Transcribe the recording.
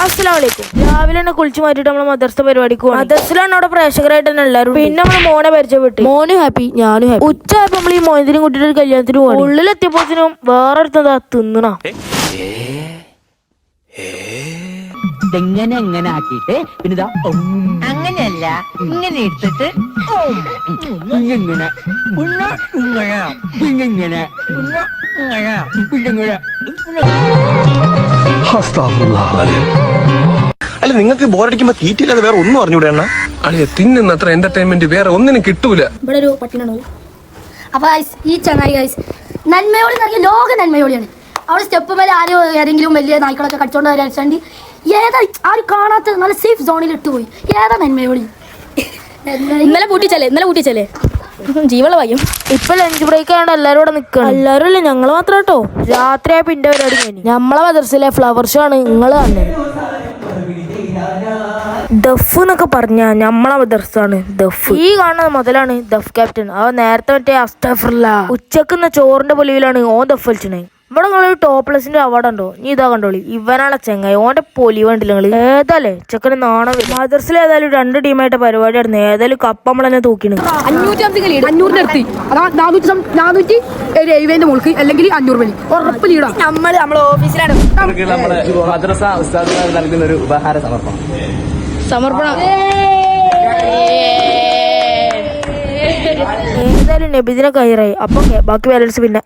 അസ്സലാമലൈക്കും. രാവിലെ തന്നെ കുളിച്ചു മാറ്റിട്ട് നമ്മള് മദർസ പരിപാടിക്ക് പോകും. മദർസിലാണ് അവിടെ പ്രേക്ഷകരായിട്ട് തന്നെ എല്ലാവരും. പിന്നെ നമ്മള് മോനെ പരിചയപ്പെട്ടു. മോനും ഹാപ്പി, ഞാനും ഹാപ്പി. ഉച്ചയായപ്പോ നമ്മൾ ഈ മോയന്തിനും കുട്ടിയുടെ ഒരു കല്യാണത്തിന് പോകും. ഉള്ളിലെത്തിയപ്പോത്തിനും വേറൊരുത്തതാ തിന്നണ. ഇതെങ്ങനെ എങ്ങനെ ആക്കിയിട്ട് പിന്നെ അങ്ങനെയല്ല, ഇങ്ങനെ എടുത്തിട്ട് ഇങ്ങനെ ഇങ്ങനെ അല്ല, നിങ്ങൾക്ക് ബോറടിക്കുമ്പോ തീറ്റില്ലാതെ വേറെ ഒന്നും അറിഞ്ഞൂടെണ്ണ. അളിയ തിന്നുന്ന അത്ര എന്റർടൈൻമെന്റ് വേറെ ഒന്നിനും കിട്ടൂല. ഇവിടെ ഒരു പട്ടിനാണ്. അപ്പൊ ഈ ചങ്ങായി നന്മയോളി നൽകിയ ലോക നന്മയോളിയാണ്. അവിടെ സ്റ്റെപ്പ് മേലെ ആരും ഏതെങ്കിലും വലിയ നായ്ക്കളൊക്കെ കടിച്ചോണ്ട് വരാണ്ട് ഏതാ ആരും കാണാത്ത നല്ല സേഫ് സോണിൽ ഇട്ടുപോയി. ഏതാ നന്മയോളി? ഇന്നലെ പൂട്ടിച്ചല്ലേ ജീവള വയ്യും. ഇപ്പൊ ലഞ്ച് ബ്രേക്ക് ആയതുകൊണ്ട് എല്ലാരും ഇവിടെ നിക്കണം. എല്ലാരും അല്ലേ, ഞങ്ങള് മാത്രം കേട്ടോ. രാത്രിയായ പിന്നെ പരിപാടി കഴിഞ്ഞു. നമ്മളെ മദർസിലെ ഫ്ലവർ ഷോ ആണ് നിങ്ങള് കാണുന്നത്. ദഫ് എന്നൊക്കെ പറഞ്ഞ നമ്മളെ മദർസാണ് ദഫ്. ഈ കാണുന്നത് മുതലാണ് ദഫ് ക്യാപ്റ്റൻ. അവ നേരത്തെ മറ്റേ അസ്തഫറുല്ലാ ഉച്ചക്കുന്ന ചോറിന്റെ പൊലിവിലാണ് ഓൻ ദഫ് കളിച്ചണേ. ഇവിടെ നിങ്ങളൊരു ടോപ്ലെസിന്റെ അവാർഡ് ഉണ്ടോ? നീ ഇതാ കണ്ടോളി. ഇവനാണ് ചെങ്ങായി. ഓന്റെ പൊലി വേണ്ടില്ല നിങ്ങള്. ഏതാല്ലേ ചെക്കന് നാണം. മദർസിൽ ഏതായാലും 2 ടീമായിട്ട് പരിപാടി നടന്നു. ഏതായാലും കപ്പ് നമ്മൾ തന്നെ തൂക്കിണ്. 500 നിർത്തി. അതാ 470 മുൾക്ക് അല്ലെങ്കിൽ 500 വലി ഉറപ്പ് ലീഡാ. നമ്മളെ ഓഫീസിലാണ് മദ്രസ ഉസ്താദുമാർ നൽകുന്ന ഒരു ഉപഹാര സമർപ്പണം. ഏതായാലും നബിദിനെ കയറായി. അപ്പൊ ബാക്കി ബാലൻസ് പിന്നെ